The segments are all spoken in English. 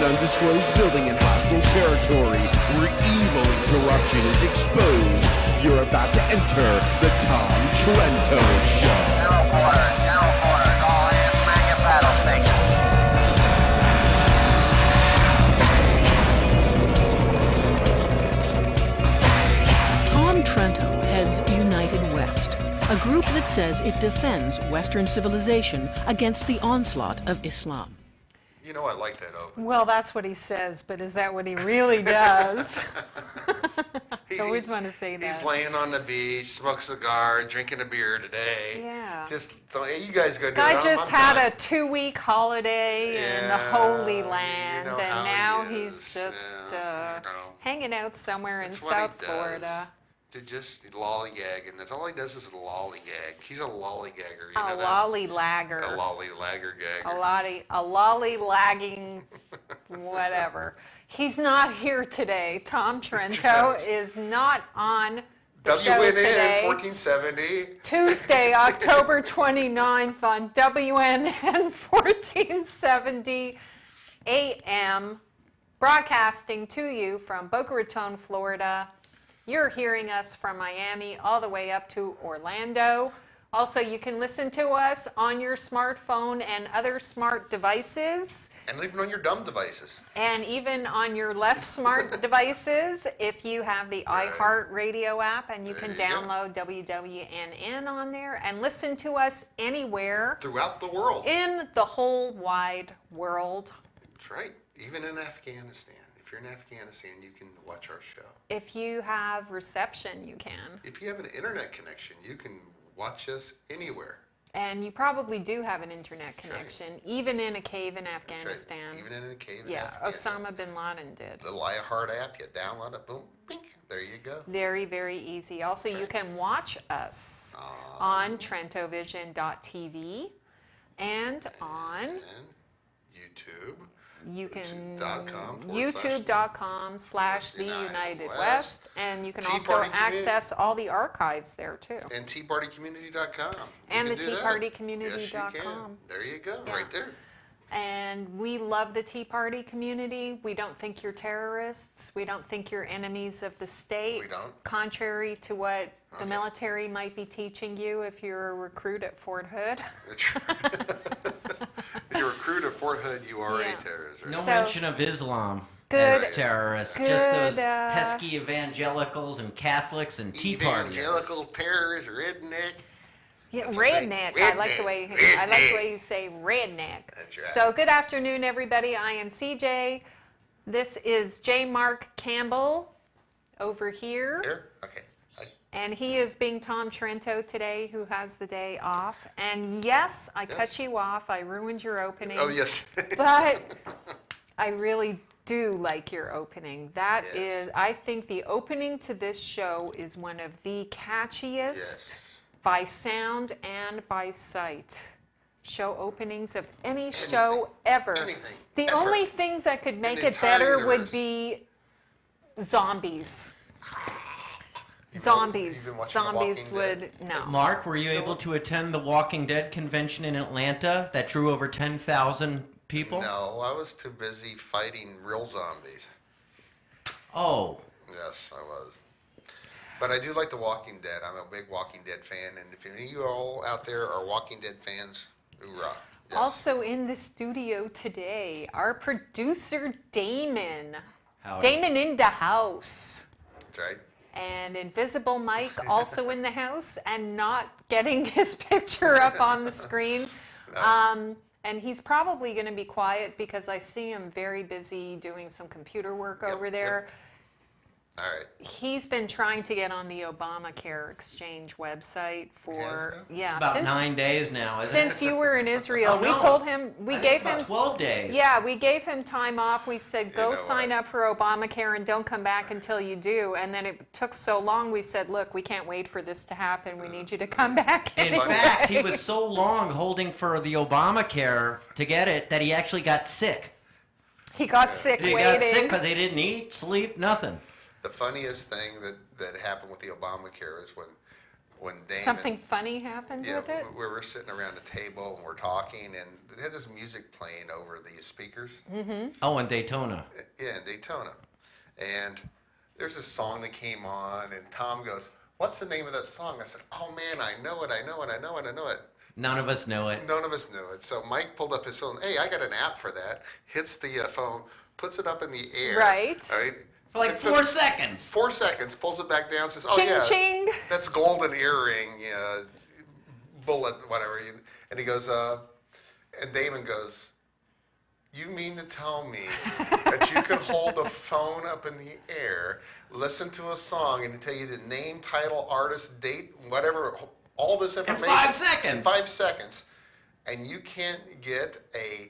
undisclosed building in hostile territory where evil and corruption is exposed. You're about to enter the Tom Trento Show. All hands man your battle station. Tom Trento heads United West, a group that says it defends Western civilization against the onslaught of Islam. You know, I like that open. Well, that's what he says, but is that what he really does? I always want to say that. He's laying on the beach, smoke a cigar, drinking a beer today. Yeah. Just, hey, you guys go do it. Guy just had done. a 2-week holiday in the Holy Land, you know and how now he he's is. just Yeah, you know. hanging out somewhere in That's what he South does. Florida. To just lollygag, and that's all he does is lollygag. He's a lollygagger. You A know that? lollylagger. A lollylagger gagger. A lollylagging whatever. He's not here today. Tom Trento is not on the show WNN today. 1470. Tuesday, October 29th on WNN 1470 AM, broadcasting to you from Boca Raton, Florida. You're hearing us from Miami all the way up to Orlando. Also, you can listen to us on your smartphone and other smart devices, And even on your dumb devices. and even on your less smart devices if you have the Right. iHeartRadio app, and you There can you go. download WWNN on there and listen to us anywhere Throughout the world. in the whole wide world. That's right. Even in Afghanistan. If you're in Afghanistan, you can watch our show. If you have reception, you can. If you have an internet connection, you can watch us anywhere. And you probably do have an internet right. connection, even in a cave in That's right. Afghanistan. Even in a cave in Yeah, Afghanistan. Osama bin Laden did. The iHeart app, you download it, boom, bink, there you go. Very, very easy. Also, you right. can watch us on TrentoVision.tv and on And YouTube. you can YouTube.com YouTube.com/The United United West. West, and you can Tea also Party Community. access all the archives there too. And TeaPartyCommunity.com. And You the can do that. TeaPartyCommunity.com. Yes, you can. There you go, Yeah. right there. And we love the Tea Party community. We don't think you're terrorists. We don't think you're enemies of the state. We don't. Contrary to what the Okay. military might be teaching you if you're a recruit at Fort Hood. That's right. You're a recruit at Fort Hood, you are Yeah. a terrorist, right? No So- mention of Islam Good- as terrorists. good, Just those uh, pesky evangelicals and Catholics and Tea Party. Evangelical terrorist, redneck. Yeah, That's what they- redneck. I like the way you say redneck. That's right. So good afternoon, everybody. I am CJ. This is J. Mark Campbell over here. Here? Okay. And he is being Tom Trento today, who has the day off. And yes, I cut Yes. you off. I ruined your opening. Oh, yes. But I really do like your opening. That Yes. is, I think the opening to this show is one of the catchiest Yes. by sound and by sight show openings of any show ever. Anything. The Ever. only thing that could make the it entire better would universe. be zombies. You've Zombies. been watching The Zombies Walking would, Dead? no. Mark, were you able to attend the Walking Dead convention in Atlanta that drew over 10,000 people? No, I was too busy fighting real zombies. Oh, Yes, I was. But I do like The Walking Dead. I'm a big Walking Dead fan, and if any of you all out there are Walking Dead fans, hoorah. Yes. Also in the studio today, our producer Damon. howdy. Damon in the house. That's right. And Invisible Mike also in the house and not getting his picture up on the screen. No. And he's probably going to be quiet because I see him very busy doing some computer work Yep, over there. All right. He's been trying to get on the ObamaCare exchange website for, Has about since, 9 days now, isn't since you were in Israel. Oh, We no. told him, we it? gave About him 12 days. Yeah, we gave him time off. We said, go know sign what? up for Obamacare and don't come back until you do. And then it took so long, we said, look, we can't wait for this to happen. We need you to come back In anyway. fact, he was so long holding for the Obamacare to get it that he actually got sick. He got sick He waiting. got sick because he didn't eat, sleep, nothing. The funniest thing that happened with the Obamacare is when when Damon. Something funny happened Yeah, with it? we were sitting around the table and we're talking, and they had this music playing over the speakers. Oh, in Daytona. Yeah, in Daytona. And there's a song that came on, and Tom goes, "What's the name of that song?" I said, "Oh man, I know it. None of us know it. None of us knew it. So Mike pulled up his phone. Hey, I got an app for that. Hits the phone, puts it up in the air. Right. All right. For like 4 seconds. 4 seconds, pulls it back down, says, "Oh Ching yeah, ching. that's golden earring, bullet, whatever." And he goes, and Damon goes, "You mean to tell me that you can hold a phone up in the air, listen to a song, and tell you the name, title, artist, date, whatever, all this information 5 seconds. In 5 seconds, and you can't get a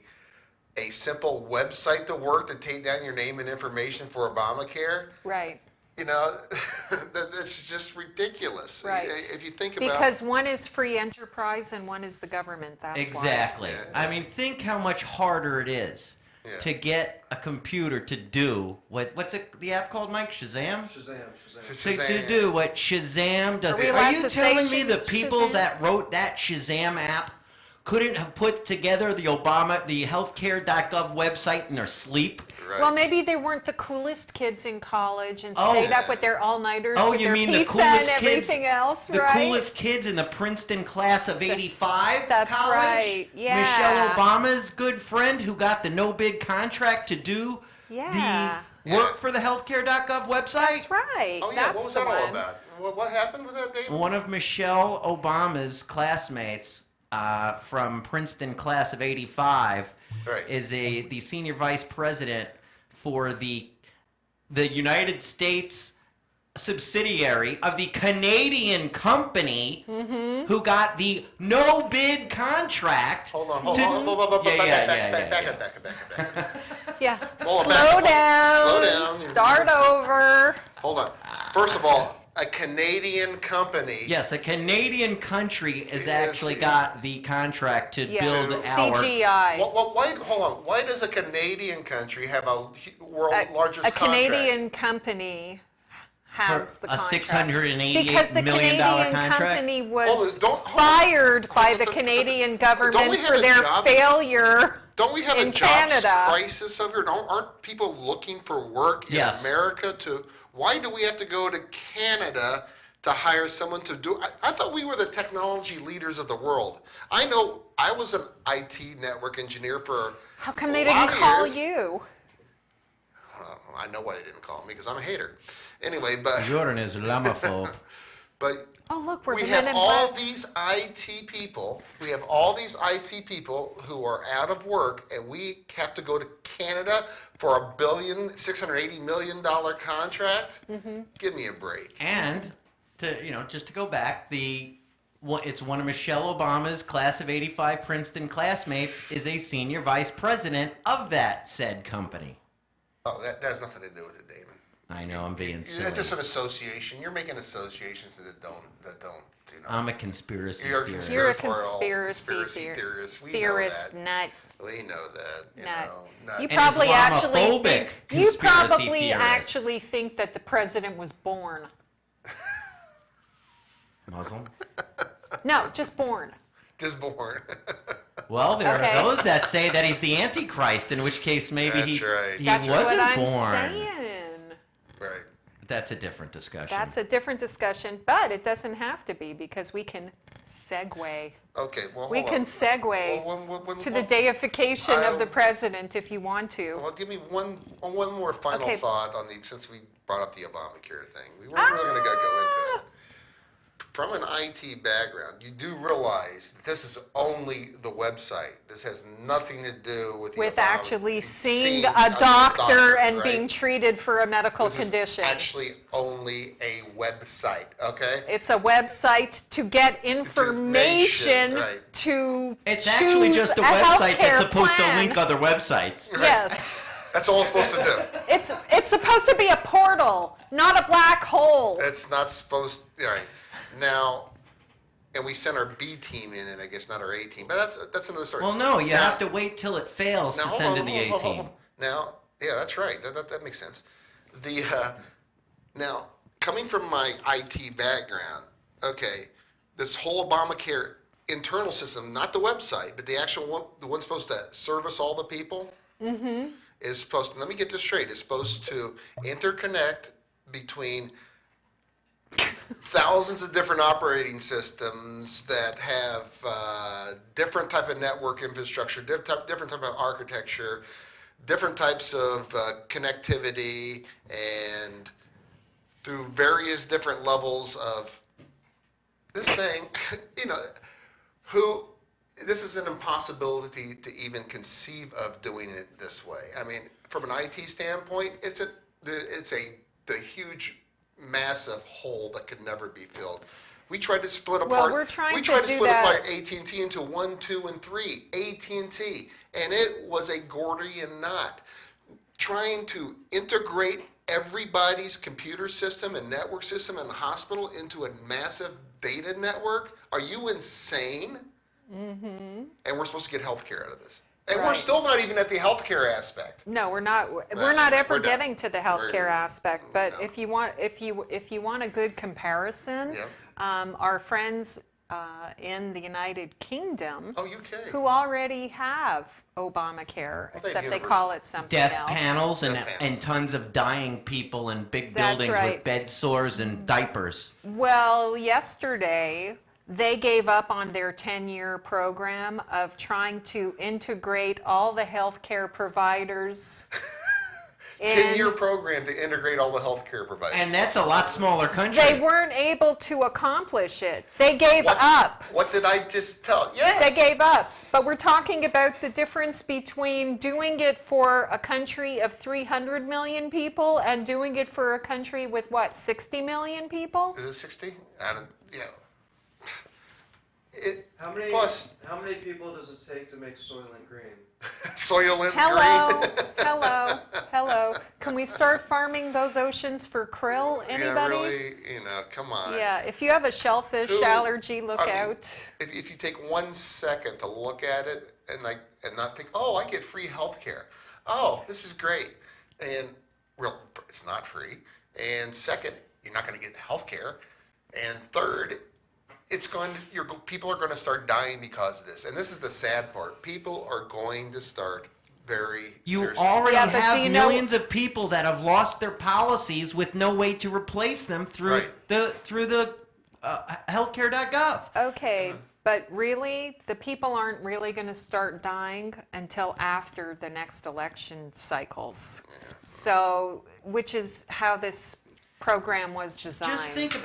simple website to work to take down your name and information for Obamacare?" Right. That's just ridiculous. Right. If you think about Because one is free enterprise and one is the government. That's Exactly. Yeah. I mean, think how much harder it is Yeah. to get a computer to do what's the app called, Mike? Shazam? To do what Shazam does. Are we Are allowed you to say telling me the Shazam? people that wrote that Shazam app couldn't have put together the healthcare.gov website in their sleep? Right. Well, maybe they weren't the coolest kids in college and Oh. stayed up with their all-nighters Oh, with you their mean the pizza coolest and kids? everything else, The right? coolest kids in the Princeton class of '85. That's college? right, yeah. Michelle Obama's good friend who got the no bid contract to do Yeah. the work for the healthcare.gov website. That's right. Oh yeah, That's what was the that all one. about? What happened with that, David? One of Michelle Obama's classmates from Princeton class of '85 Right. is the senior vice president for the United States subsidiary of the Canadian company who got the no bid contract. Hold on, back. Yeah. Hold on, Slow back. down. Slow down. Start over. Hold on. First of all, a Canadian company. Yes, a Canadian country has Yes, actually yeah. got the contract to Yeah. build our. CGI. Why? Hold on. Why does a Canadian country have a world largest a contract? Canadian company has For the a contract. $688 because the million Canadian contract? company Hold was on, don't- hold on. fired by the Don't- Canadian we government have for a their job- failure Don't we have in a jobs Canada. crisis over here? Aren't people looking for work in Yes. America? Why do we have to go to Canada to hire someone to do? I thought we were the technology leaders of the world. I know I was an IT network engineer for How come they a lot didn't of call years. you? I know why they didn't call me because I'm a hater. Anyway, but Jordan is Islamophobe. but Oh, look, we're we the have men in all black. these IT people. We have all these IT people who are out of work, and we have to go to Canada for a $680 million contract. Mm-hmm. Give me a break. And just to go back, it's one of Michelle Obama's class of '85 Princeton classmates is a senior vice president of that said company. Oh, that has nothing to do with it, Damon. I know I'm being silly. It's just an association. You're making associations that don't. I'm a conspiracy You're a theorist. You're a conspiratorial conspiracy theorist. We theorist, know nut. that. We know that. Nut. Nut. You An probably actually Islamophobic think you conspiracy probably theorist. actually think that the president was born. Muslim? No, just born. Just born. Well, there Okay. are those that say that he's the Antichrist, in which case maybe That's right. he That's wasn't what I'm born. saying. Right. That's a different discussion. That's a different discussion, but it doesn't have to be because we can segue. Okay. Well, We hold can on. segue When- to the deification of the I- president if you want to. Well, give me one more final Okay. thought on since we brought up the Obamacare thing. We weren't really going to go into it. From an IT background, you do realize that this is only the website. This has nothing to do with the With actually seeing seeing a doctor and right? being treated for a medical This condition. is actually only a website, okay? It's a website to get information right. to It's choose actually just a website that's healthcare supposed to plan. link other websites. Yes. That's all it's supposed to do. It's supposed to be a portal, not a black hole. It's not supposed. All right. Now, and we sent our B team in, and I guess not our A team, but that's another story. Well, no, you Now- have to wait till it fails to Now, send to the A team. Now, yeah, that's right. That makes sense. Now, coming from my IT background, okay, this whole Obamacare internal system, not the website, but the actual one, the one supposed to service all the people, is supposed to, let me get this straight, it's supposed to interconnect between thousands of different operating systems that have different type of network infrastructure, different type of architecture, different types of connectivity, and through various different levels of this thing, this is an impossibility to even conceive of doing it this way. I mean, from an IT standpoint, it's the huge, massive hole that could never be filled. We tried to split apart. Well, we're trying to do split that. apart AT&T into 1, 2, and 3. AT&T, and it was a Gordian knot. Trying to integrate everybody's computer system and network system in the hospital into a massive data network. Are you insane? And we're supposed to get healthcare out of this. And we're Right. still not even at the healthcare aspect. No, we're not. We're not ever we're done. getting to the healthcare aspect. But no. if you want a good comparison, Yep. our friends in the United Kingdom, Oh, UK. who already have Obamacare, they have except they universal call it something Death else. panels and Death panels. and tons of dying people in big That's buildings right. with bed sores and diapers. Well, yesterday they gave up on their 10-year program of trying to integrate all the healthcare providers. 10-year program to integrate all the healthcare providers. And that's a lot smaller country. They weren't able to accomplish it. They gave up. What did I just tell? Yes. They gave up. But we're talking about the difference between doing it for a country of 300 million people and doing it for a country with, what, 60 million people? Is it 60? I don't, yeah. How many people does it take to make Soylent Green? Soylent Hello, Green. hello. Can we start farming those oceans for krill? Anybody? Yeah, really, come on. Yeah, if you have a shellfish Who- allergy, look I mean, out. If you take 1 second to look at it and not think, oh, I get free health care. Oh, this is great. And it's not free. And second, you're not going to get health care. And third, people are going to start dying because of this. And this is the sad part. People are going to start very You seriously. already Yeah, but have do you know- millions of people that have lost their policies with no way to replace them through Right. the healthcare.gov. Okay, but really, the people aren't really going to start dying until after the next election cycles. So, which is how this program was designed. Just think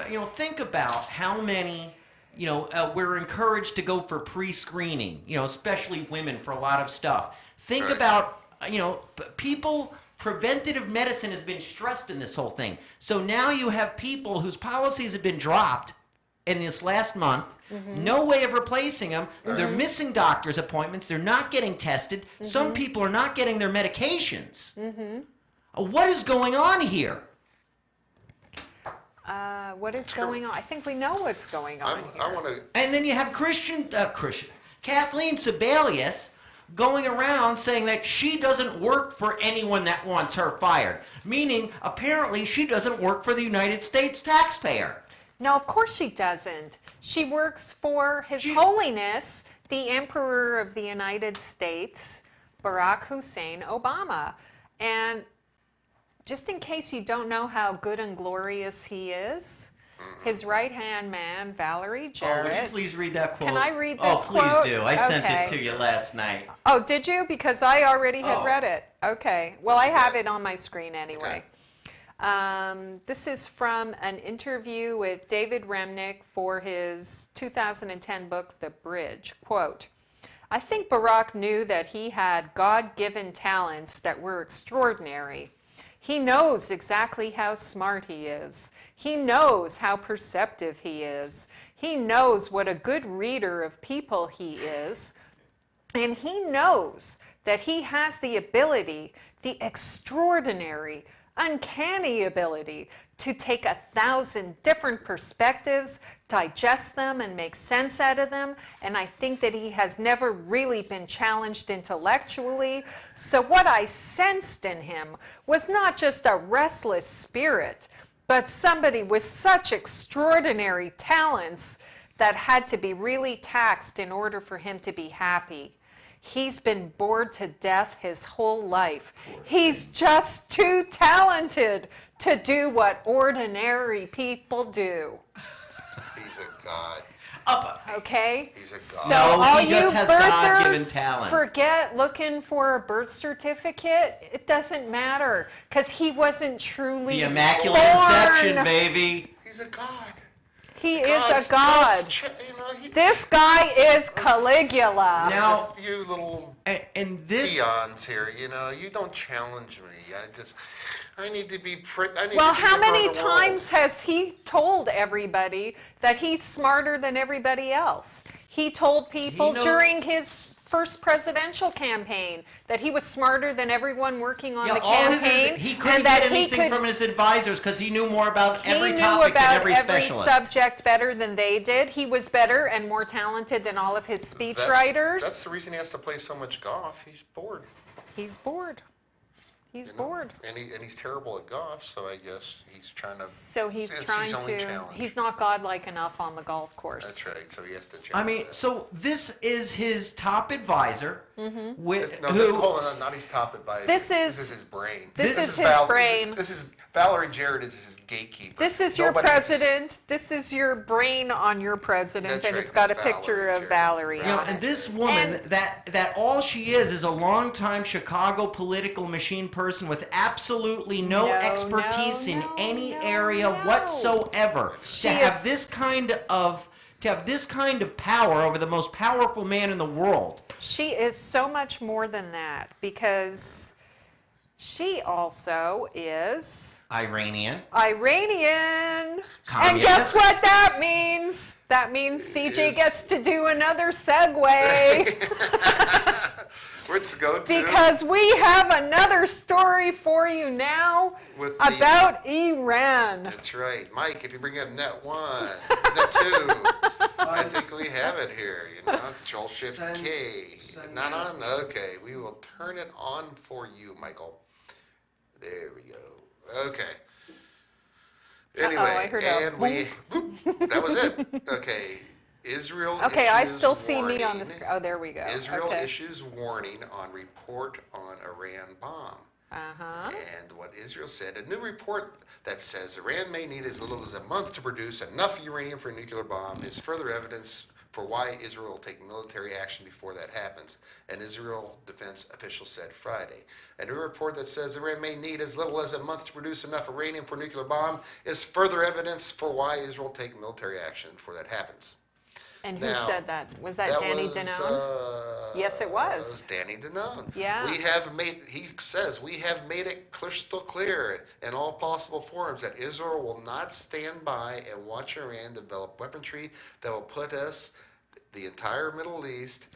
about how many, we're encouraged to go for pre-screening, especially women for a lot of stuff. Think Right. about, people, preventative medicine has been stressed in this whole thing. So now you have people whose policies have been dropped in this last month, no way of replacing them. They're missing doctor's appointments. They're not getting tested. Some people are not getting their medications. What is going on here? What is going on? I think we know what's going on here. I want to. And then you have Kathleen Sebelius going around saying that she doesn't work for anyone that wants her fired. Meaning, apparently, she doesn't work for the United States taxpayer. No, of course she doesn't. She works for His Holiness, the Emperor of the United States, Barack Hussein Obama. And just in case you don't know how good and glorious he is, his right-hand man, Valerie Oh, Jarrett. would you please read that quote? Can I read Oh, this please quote? do. I sent Okay. it to you last night. Oh, did you? Because I already had Oh. read it. Okay. Well, I have it on my screen anyway. This is from an interview with David Remnick for his 2010 book, The Bridge. Quote, I think Barack knew that he had God-given talents that were extraordinary. He knows exactly how smart he is. He knows how perceptive he is. He knows what a good reader of people he is. And he knows that he has the ability, the extraordinary, uncanny ability to take 1,000 different perspectives, digest them, and make sense out of them. And I think that he has never really been challenged intellectually. So what I sensed in him was not just a restless spirit, but somebody with such extraordinary talents that had to be really taxed in order for him to be happy. He's been bored to death his whole life. He's just too talented to do what ordinary people do. He's a god. Okay? He's a god. So No, all he just you has God-given birthers, talent. forget looking for a birth certificate. It doesn't matter because he wasn't truly The Immaculate born. Conception, baby. He's a god. He God's- is a god. God's he- This guy is Caligula. Now- Just you little And this, peons here, you don't challenge me. I need to be I need Well, to be how the many run of the world. times has he told everybody that he's smarter than everybody else? He told people knows- during his first presidential campaign that he was smarter than everyone working on the all campaign. he couldn't and that get anything he could, from his advisors because he knew more about every he knew topic about than every every specialist. subject better than they did. He was better and more talented than all of his speechwriters. That's the reason he has to play so much golf. He's bored. He's bored. He's you know? bored. And he's terrible at golf, so I guess he's trying to. So he's it's his trying only to. challenge. He's not godlike enough on the golf course. That's right. So he has to challenge. I mean, that. so this is his top advisor, with No, who? hold on, not his top advisor. This is- his brain. this is his brain. This is Valerie Jarrett is his gatekeeper. This is your Nobody- president. This is your brain on your president, That's and right, it's got a that's picture Valerie of Jarrett. Valerie You know, on and it. this woman, And- that all she is a longtime Chicago political machine person with absolutely no No, expertise in no, any no, area no. whatsoever. She To have is- this kind of power over the most powerful man in the world. She is so much more than that because she also is Iranian. Iranian. And Communist. guess what that means? That means CJ Is- gets to do another segue Let's go to because we have another story for you now With the- about Iran. That's right, Mike. If you bring up net 1, net 2, I think we have it here. Control Shift K. Send Not it. on. Okay, we will turn it on for you, Michael. There we go. Okay. Anyway, I heard a and we. Boop, that was it. Okay. Israel. Okay, I issues still see me on the warning. screen. Oh, there we go. Israel okay. issues warning on report on Iran bomb. Uh-huh. And what Israel said, a new report that says Iran may need as little as a month to produce enough uranium for a nuclear bomb is further evidence for why Israel will take military action before that happens, an Israel defense official said Friday. A new report that says Iran may need as little as a month to produce enough uranium for a nuclear bomb is further evidence for why Israel will take military action before that happens. And who Now, said that? Was that Danny was, Danone? Yes, it was. Danny Danone. Yeah. He says, we have made it crystal clear in all possible forums that Israel will not stand by and watch Iran develop weaponry that will put us, the entire Middle East,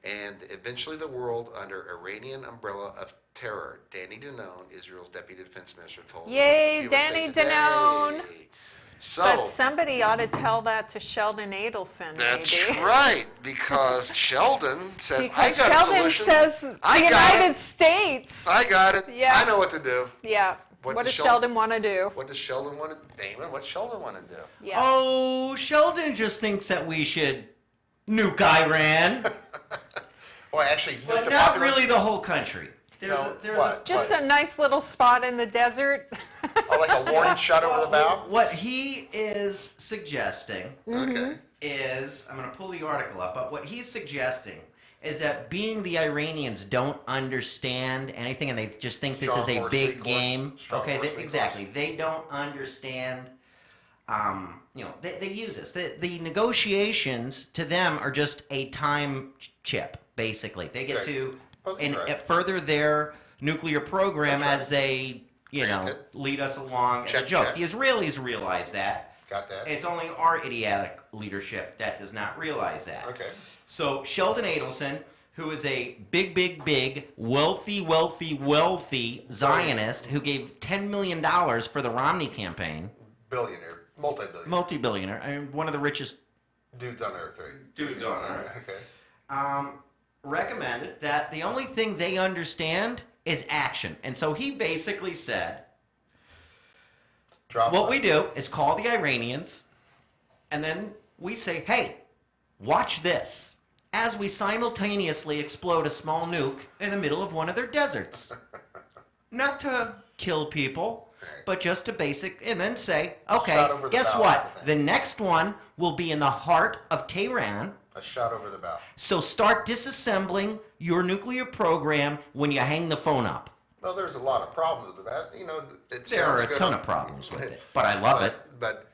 and eventually the world under Iranian umbrella of terror. Danny Danone, Israel's deputy defense minister, told Yay, USA Danny Today. Danone. So, But somebody ought to tell that to Sheldon Adelson, that's maybe. right, because Sheldon says, I Because got a Sheldon solution. says the I got United it. States. I got it. Yeah. I know what to do. Yeah. What What does does Sheldon- Sheldon want to do? What does Sheldon want to, Damon, what's Sheldon want to do? Yeah. Oh, Sheldon just thinks that we should nuke Iran, Well, actually, but the not popular- really the whole country. What? Just What? a nice little spot in the desert. Oh, like a warning shot over the bow? What he is suggesting Okay. is, I'm going to pull the article up, but what he's suggesting is that being the Iranians don't understand anything and they just think this Strong is a horse, big weak horse. game. Strong Okay, horse, weak exactly. horse. They don't understand. They use this. The negotiations to them are just a time chip, basically. They get Right. to That's right. further their nuclear program That's right. as they, Granted. lead us along. Check, as a joke. check. The Israelis realize that. Got that? It's only our idiotic leadership that does not realize that. Okay. So Sheldon Adelson, who is a big, wealthy Zionist who gave $10 million for the Romney campaign, Billionaire. Multi-billionaire. multi-billionaire, I mean, one of the richest Dudes on Earth, right? dudes on earth, Okay. recommended that the only thing they understand is action. And so he basically said, Drop what line. we do is call the Iranians, and then we say, hey, watch this, as we simultaneously explode a small nuke in the middle of one of their deserts. Not to kill people, but just a basic, and then say, okay, Shot over the guess bow what? of the thing. The next one will be in the heart of Tehran. A shot over the bow. So start disassembling your nuclear program when you hang the phone up. Well, there's a lot of problems with that. You know, it There are sounds a good ton on- of problems with it, but I love it. But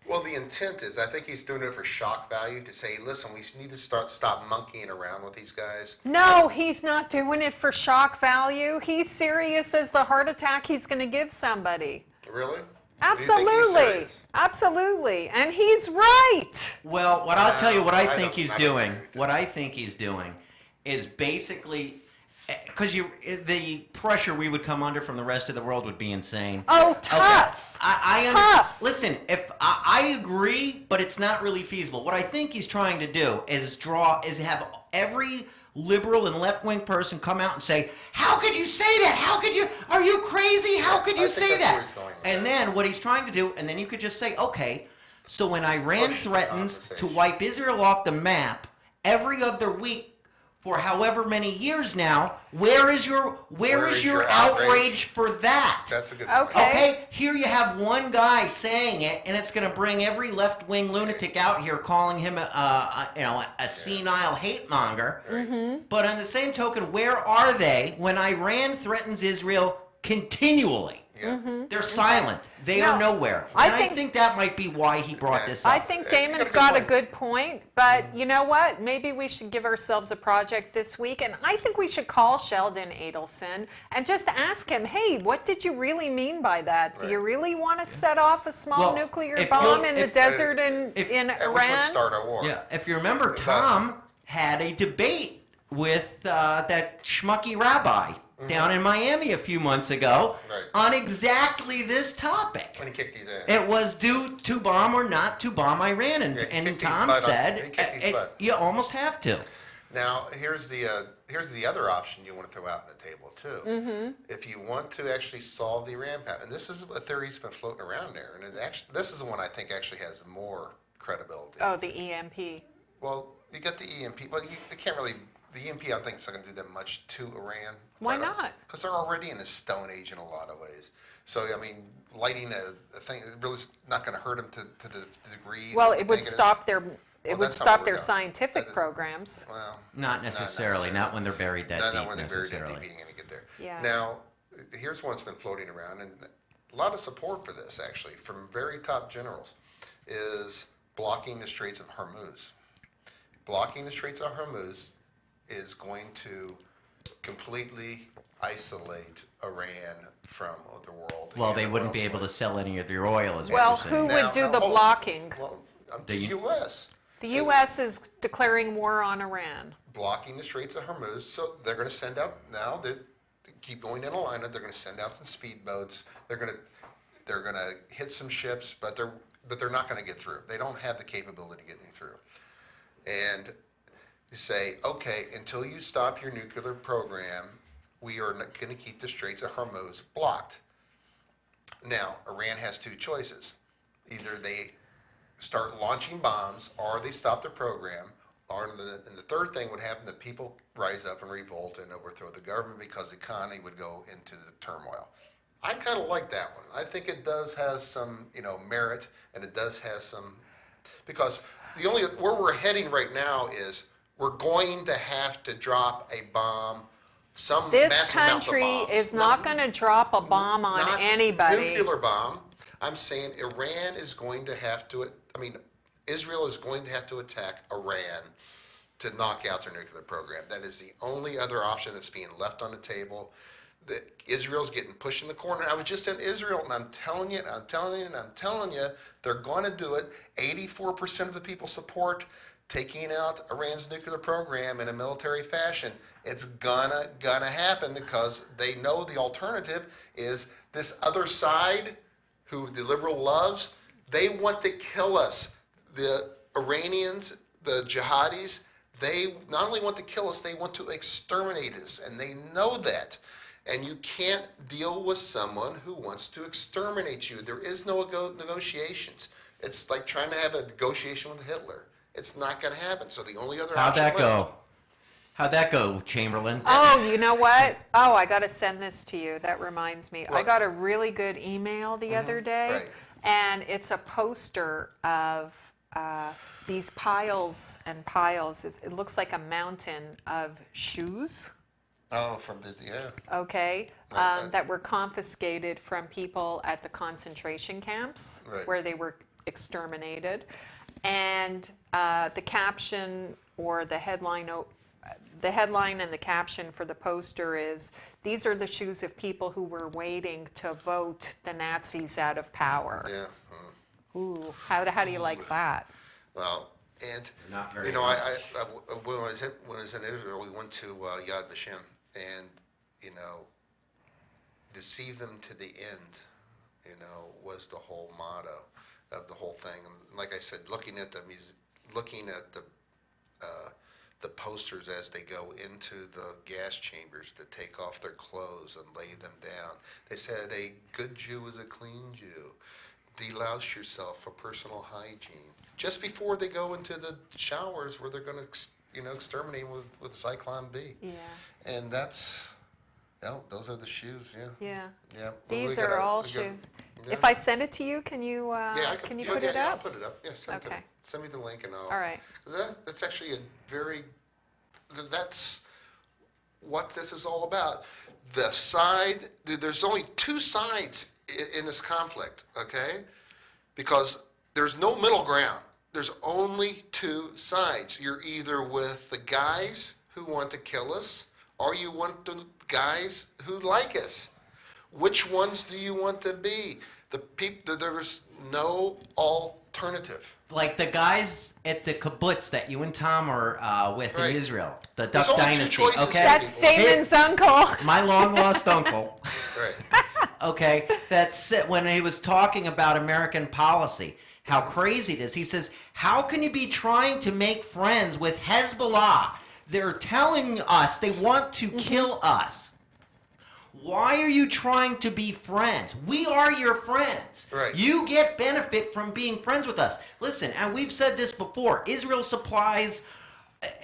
well, the intent is, I think he's doing it for shock value to say, listen, we need to stop monkeying around with these guys. No, he's not doing it for shock value. He's serious as the heart attack he's going to give somebody. Really? Do you think he's Absolutely. serious? Absolutely. And he's right. Well, what I'll tell you, what I I think don't- he's I don't doing, agree with what I think he's doing, is basically, because the pressure we would come under from the rest of the world would be insane. Oh, tough. I Tough. listen. If I agree, but it's not really feasible. What I think he's trying to do is have every liberal and left-wing person come out and say, "How could you say that? How could you? Are you crazy? How could you I think say that's where that?" he's going with And that. then what he's trying to do, and then you could just say, "Okay, so when Iran Push the threatens to conversation. wipe Israel off the map every other week for however many years now, where is your outrage for that?" Okay. That's a good point. Okay, here you have one guy saying it, and it's going to bring every left-wing lunatic out here calling him a senile hate monger. Mm-hmm. But on the same token, where are they when Iran threatens Israel continually? Yeah. They're silent. They No, are nowhere. I And I think- think that might be why he brought this up. I think Yeah, you Damon's got got a a good good point, but you know what? Maybe we should give ourselves a project this week, and I think we should call Sheldon Adelson and just ask him, hey, what did you really mean by that? Do you Right. really want to set off a small Well, nuclear if bomb you'll- in the if- desert in And which would Iran? start a war. Yeah, if you remember, Tom had a debate with that schmucky rabbi down in Miami a few months ago Right. on exactly this topic. When he kicked his ass. It was due to bomb or not to bomb Iran, and, Yeah, he and kicked his Tom butt on- said he kicked his butt. you almost have to. Now, here's the other option you want to throw out on the table too. Mm-hmm. If you want to actually solve the Iran pact, and this is a theory that's been floating around there, and this is the one I think actually has more credibility. Oh, the EMP. Well, you got the EMP. Well, they can't really. The EMP, I don't think it's not going to do that much to Iran. Why not? Because they're already in a stone age in a lot of ways. So, I mean, lighting a thing really is not going to hurt them to the degree. Well, that we it would think is. stop their Well, would that's not stop what their we're doing. scientific That- programs. Well, Not necessarily, not when they're buried that not deep when they're buried that necessarily. deep, you ain't going to get there. Yeah. Now, here's one that's been floating around, and a lot of support for this, actually, from very top generals, is blocking the Straits of Hormuz. Blocking the Straits of Hormuz is going to completely isolate Iran from the world. Well, and they the wouldn't world's be able to world. sell any of their oil, is Well, what you're saying. who would do the hold on. blocking? Well, The the U.S. The U.S. is declaring war on Iran. blocking the Straits of Hormuz. So they're going to send out now. They keep going down the line. They're going to send out some speedboats. They're going to hit some ships, but they're not going to get through. They don't have the capability of getting through. And you say, okay, until you stop your nuclear program, we are going to keep the Straits of Hormuz blocked. Now, Iran has two choices. Either they start launching bombs, or they stop their program, and the third thing would happen, that people rise up and revolt and overthrow the government because the economy would go into the turmoil. I kind of like that one. I think it does have some, merit, and it does have some, because where we're heading right now is we're going to have to drop a bomb, some This massive amounts of country bombs. is not going to drop a bomb on Not anybody. Nuclear bomb. I'm saying Iran is going to have to. Israel is going to have to attack Iran to knock out their nuclear program. That is the only other option that's being left on the table. That Israel's getting pushed in the corner. I was just in Israel, and I'm telling you, they're going to do it. 84% of the people support taking out Iran's nuclear program in a military fashion. It's gonna happen because they know the alternative is this other side, who the liberal loves. They want to kill us. The Iranians, the jihadis, they not only want to kill us, they want to exterminate us, and they know that. And you can't deal with someone who wants to exterminate you. There is no negotiations. It's like trying to have a negotiation with Hitler. It's not going to happen. So the only other How'd option that left- go? How'd that go, Chamberlain? Oh, you know what? Oh, I got to send this to you. That reminds me. I What? got a really good email the other day, right. and it's a poster of these piles and piles. It looks like a mountain of shoes, Oh, from the, yeah. okay, Right. that were confiscated from people at the concentration camps Right. where they were exterminated. And the caption or the headline and the caption for the poster is, "These are the shoes of people who were waiting to vote the Nazis out of power." Yeah. Ooh, how do you like that? Well, and Not very you know, much. when I was in Israel, we went to Yad Vashem, and you know, deceive them to the end, you know, was the whole motto of the whole thing. And like I said, looking at the posters as they go into the gas chambers to take off their clothes and lay them down, they said a good Jew is a clean Jew. Delouse yourself for personal hygiene. Just before they go into the showers where they're going to, exterminate with Zyklon B. Yeah, And that's, those are the shoes. Yeah. yeah. Yeah. Well, These we are gotta- all we shoes. gotta- yeah. If I send it to you, can you Yeah, I can you yeah, put yeah, it yeah, I'll up? put it up. Yeah, send Okay. me the link and I'll. All right. 'Cause that's actually a very. That's what this is all about. There's only two sides in this conflict, okay? Because there's no middle ground. There's only two sides. You're either with the guys who want to kill us, or you want the guys who like us. Which ones do you want to be? There's no alternative. Like the guys at the kibbutz that you and Tom are with Right. in Israel, the There's Duck only two Dynasty. choices Okay, here. That's Damon's uncle. my long lost uncle. Right. Okay, that's it. When he was talking about American policy, how crazy it is. He says, "How can you be trying to make friends with Hezbollah? They're telling us they want to kill us. Why are you trying to be friends? We are your friends. Right. You get benefit from being friends with us. Listen, and we've said this before, Israel supplies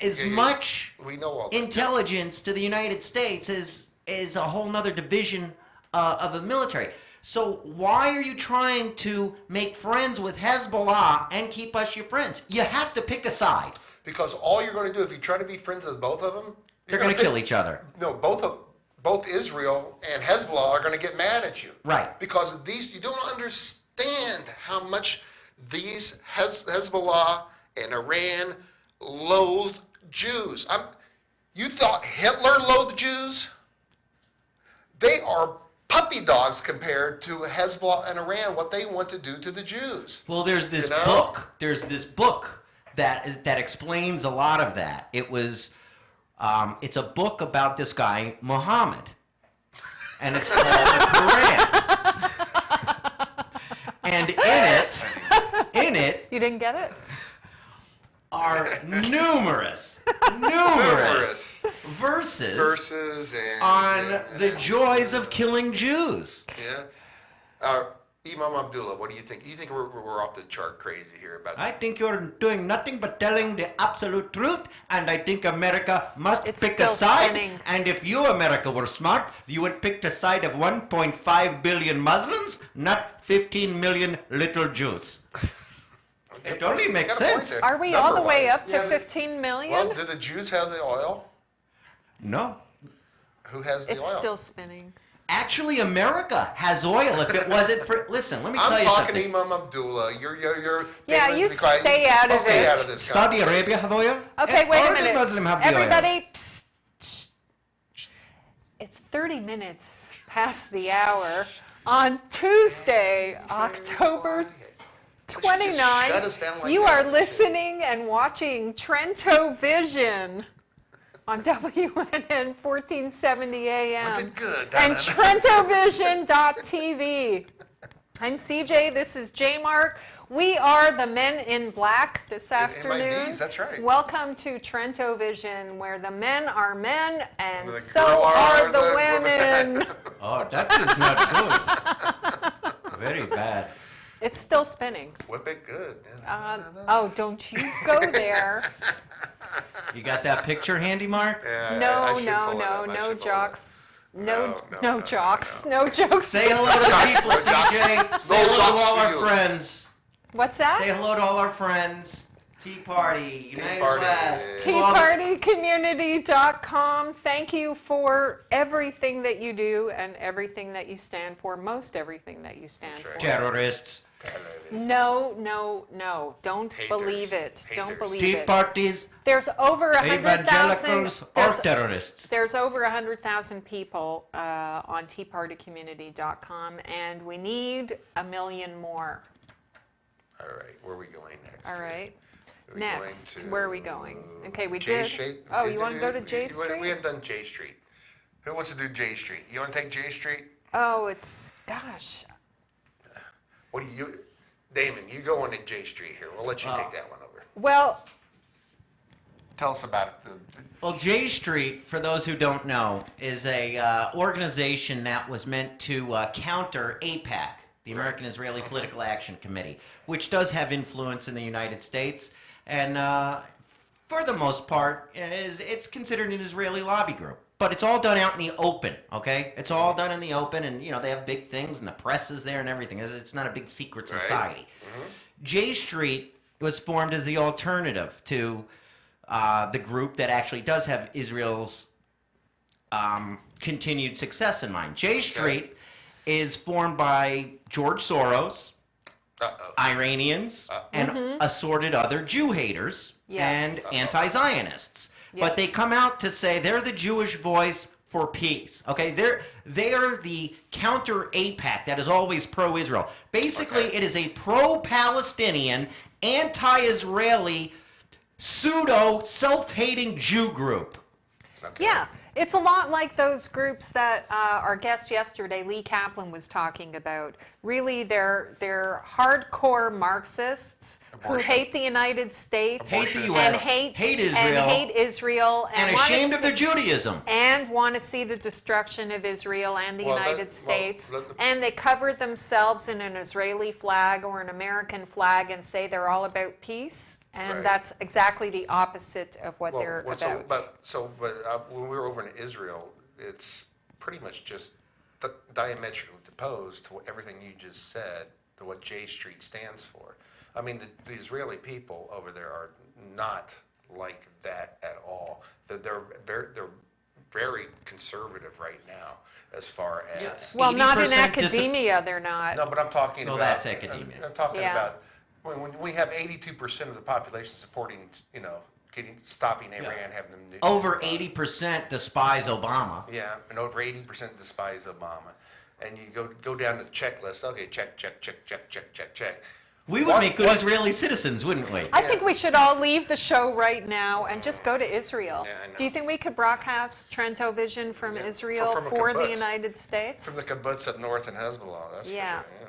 as Yeah, much we know all that. intelligence to the United States as a whole nother division of the military. So why are you trying to make friends with Hezbollah and keep us your friends? You have to pick a side. Because all you're going to do, if you try to be friends with both of them, They're going to kill each other. No, both Israel and Hezbollah are going to get mad at you. Right. Because you don't understand how much these Hezbollah and Iran loathe Jews. You thought Hitler loathed Jews? They are puppy dogs compared to Hezbollah and Iran, what they want to do to the Jews. Well, there's this You know? book. There's this book that explains a lot of that. It's a book about this guy Muhammad, and it's called the Quran. And in it You didn't get it? are numerous verses And on the joys of killing Jews. Yeah. Imam Abdullah, what do you think? You think we're off the chart crazy here about I think you're doing nothing but telling the absolute truth, and I think America must It's pick a still side. spinning. And if you, America, were smart, you would pick the side of 1.5 billion Muslims, not 15 million little Jews. It only makes got a point sense. there. Are we all the way Number-wise. up to 15 million? Well, do the Jews have the oil? No. Who has the It's oil? still spinning. Actually, America has oil. If it wasn't for... Listen, let me tell I'm you talking something. to Imam Abdullah. You're Yeah, David, you be quiet. stay out I'll of stay it. out of this Saudi conversation. Arabia have oil? Okay, And wait a all the minute. Muslim have the oil. Everybody, psst, shh. It's 30 minutes past the hour on Tuesday, October Quiet. Shut us 29th. down like You that. are listening and watching TrentoVision on WNN 1470 AM Look at good, and darling. TrentoVision.tv. I'm CJ, this is J Mark. We are the men in black this afternoon. MIBs, that's right. Welcome to TrentoVision, where the men are men and The so girl are are the the women. Oh, that is not good. Very bad. It's still spinning. Whip it good. Oh, don't you go there. You got that picture handy, Mark? Yeah, No, I should no, pull it no, up. I no should pull it up. jocks. No, No, no jocks. No jokes. Say hello to the people, No jocks. CJ. Say No hello to jocks all for our you. friends. What's that? Say hello to all our friends. Tea Party, United Party. West. to all the- TeaPartyCommunity.com. Thank you for everything that you do and everything that you stand for. Most everything that you stand That's right. for. Terrorists. No, no, no. Don't Haters. believe it. Don't Haters. believe Tea it. parties, There's over 100,000. evangelicals, or terrorists. There's over 100,000 people on TeaPartyCommunity.com, and we need 1 million more. All right, where are we going next? All right. Are we Next, going to where are we going? Okay, we J did. Street? Oh, you want to go to J We Street? haven't done J Street. Who wants to do J Street? You want to take J Street? Oh, it's, gosh. What do you, Damon? You go on to J Street here. We'll let you take that one over. Well, Tell us about it. Well, J Street, for those who don't know, is a organization that was meant to counter APAC, the American Israeli Political Action Committee, which does have influence in the United States, and for the most part, it's considered an Israeli lobby group. But it's all done out in the open, okay? It's all done in the open, and they have big things, and the press is there and everything. It's not a big secret society. J Street was formed as the alternative to the group that actually does have Israel's continued success in mind. J Street is formed by George Soros, Iranians, and assorted other Jew haters Yes. and anti-Zionists. But they Yes. come out to say they're the Jewish voice for peace. Okay, they are the counter APAC that is always pro-Israel. Basically, it is a pro-Palestinian, anti-Israeli, pseudo self-hating Jew group. yeah, it's a lot like those groups that our guest yesterday, Lee Kaplan, was talking about. Really, they're hardcore Marxists who Abortion. hate the United States, Hate the and US, hate Israel, and wanna ashamed of see- their Judaism. and want to see the destruction of Israel and the Well, United States. well, And they cover themselves in an Israeli flag or an American flag and say they're all about peace. And Right. that's exactly the opposite of what they're about. But when we were over in Israel, it's pretty much just diametrically opposed to everything you just said, to what J Street stands for. I mean, the Israeli people over there are not like that at all. They're very conservative right now, as far as. Yes. Well, not in 80% academia, they're not. No, but I'm talking Well, about. that's academia. I'm talking Yeah. about when we have 82% of the population supporting, stopping Iran, having them. Over 80% despise Obama. Yeah, and over 80% despise Obama. And you go down the checklist. Okay, check. We would What- make good what- Israeli citizens, wouldn't we? I think we should all leave the show right now and just go to Israel. Yeah, I know. Do you think we could broadcast TrentoVision from Yeah, Israel from a for the kibbutz. United States? From the kibbutz up north in Hezbollah, that's Yeah. for sure. Yeah.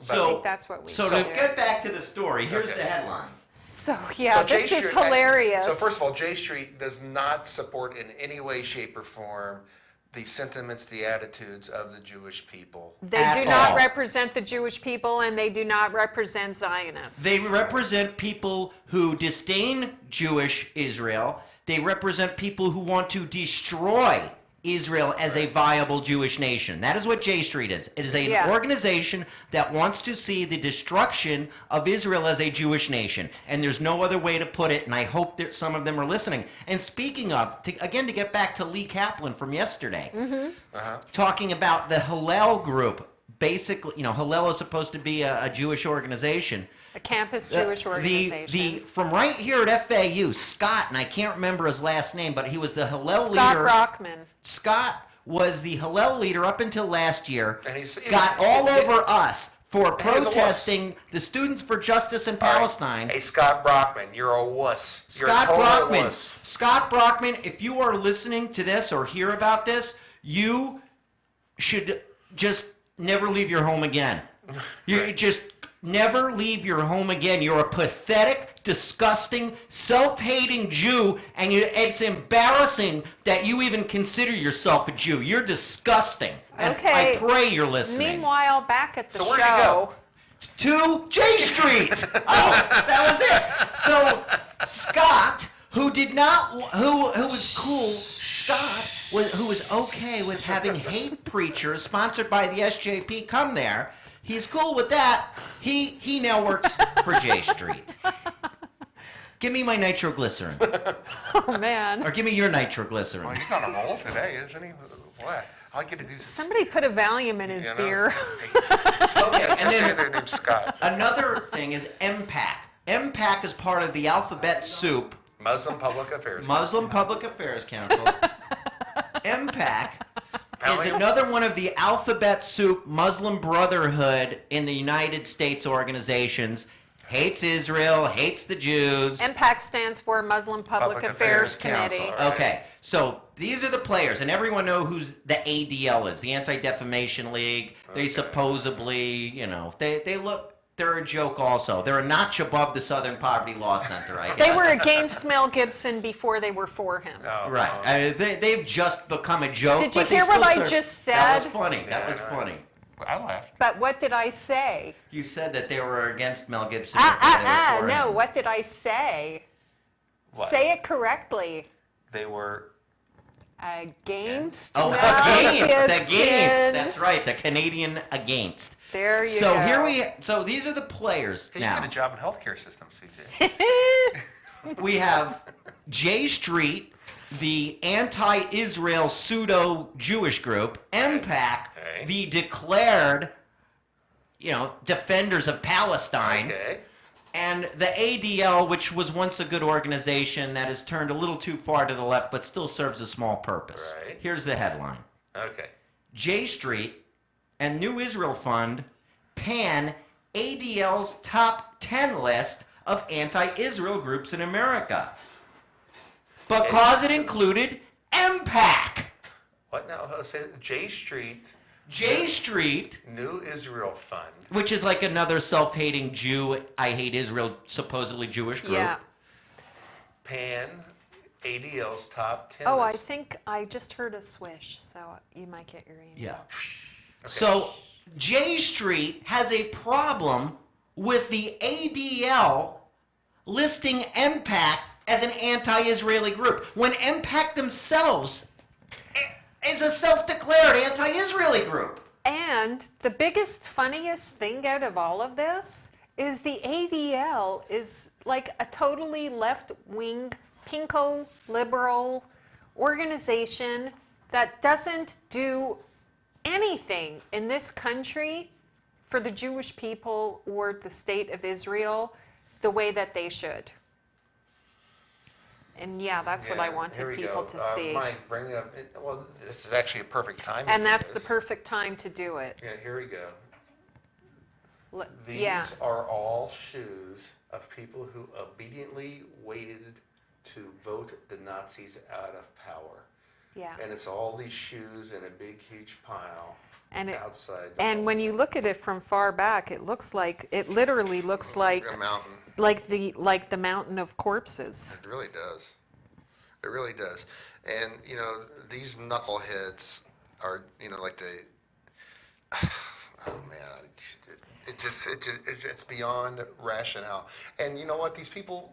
So, think that's what we so should to do. get back to the story, here's Okay. the headline. So, yeah, J this is Street- hilarious. So first of all, J Street does not support in any way, shape, or form the sentiments, the attitudes of the Jewish people. They at do not all. represent the Jewish people, and they do not represent Zionists. They represent people who disdain Jewish Israel. They represent people who want to destroy Israel as a viable Jewish nation. That is what J Street is. It is an Yeah. organization that wants to see the destruction of Israel as a Jewish nation. And there's no other way to put it, and I hope that some of them are listening. And speaking of, to get back to Lee Kaplan from yesterday, talking about the Hillel group. Basically, Hillel is supposed to be a Jewish organization. a campus Jewish organization. From right here at FAU, Scott, and I can't remember his last name, but he was the Hillel Scott leader. Brockman. Scott was the Hillel leader up until last year. And he got was- all over us for he was a wuss. protesting the Students for Justice in All right. Palestine. Hey, Scott Brockman, you're a wuss. You're Scott a total Brockman. wuss. Scott Brockman, if you are listening to this or hear about this, you should just never leave your home again. You just never leave your home again. You're a pathetic, disgusting, self-hating Jew, and it's embarrassing that you even consider yourself a Jew. You're disgusting. And Okay. I pray you're listening. Meanwhile, back at the So where'd he show. go? to J Street. Oh, that was it. So Scott, who was cool, Scott, who was okay with having hate preachers sponsored by the SJP come there. He's cool with that. He now works for J Street. Give me my nitroglycerin. Oh, man. Or give me your nitroglycerin. Well, he's on a roll today, isn't he? What? All I get to do is Somebody put a Valium in his you know, beer. Okay, and Just say then their name's Scott. another thing is MPAC. MPAC is part of the alphabet soup, Muslim Public Affairs. Muslim Public Affairs Council. MPAC is Valium? another one of the alphabet soup Muslim Brotherhood in the United States organizations. Hates Israel, hates the Jews. MPAC stands for Muslim Public Affairs Committee. Council. Right. Okay, so these are the players, and everyone knows who's the ADL is, the Anti-Defamation League. They supposedly, they're a joke also. They're a notch above the Southern Poverty Law Center, I guess. They were against Mel Gibson before they were for him. Oh, Right. They've just become a joke. Did you but they hear what still I serve- just That was said? funny. That Yeah, was I know. funny. I laughed. But what did I say? You said that they were against Mel Gibson. before they were for No, him. what did I say? What? Say it correctly. They were. Against Oh, Mel against. Gibson. That's right. The Canadian against. There you So go. So these are the players Hey, you now. get a job in healthcare systems, CJ. We have J Street, the anti-Israel pseudo-Jewish group, MPAC, Right. the declared, defenders of Palestine, Okay. and the ADL, which was once a good organization that has turned a little too far to the left, but still serves a small purpose. Right. Here's the headline. Okay. J Street and New Israel Fund pan ADL's top 10 list of anti-Israel groups in America, because it included MPAC. What now? Say J Street, J Street, New Israel Fund. which is like another self-hating Jew, I hate Israel, supposedly Jewish group. Yeah. Pan ADL's top 10 Oh, I list. think I just heard a swish, so you might get your email. Yeah. Okay. So J Street has a problem with the ADL listing MPAC as an anti-Israeli group, when MPAC themselves is a self-declared anti-Israeli group. And the biggest, funniest thing out of all of this is the ADL is like a totally left-wing, pinko liberal organization that doesn't do anything in this country for the Jewish people or the state of Israel the way that they should. And yeah, that's what I Yeah, wanted here we people go. to see. Mike, bring up. Well, this is actually a perfect time. And for that's the this. perfect time to do it. Yeah, here we go. These Yeah. are all shoes of people who obediently waited to vote the Nazis out of power. Yeah. And it's all these shoes in a big, huge pile And it, outside. The and when you look at it from far back, it literally looks like a mountain. the mountain of corpses. It really does. It really does. And, these knuckleheads are, like the, oh man, it's beyond rationale. And you know what? These people,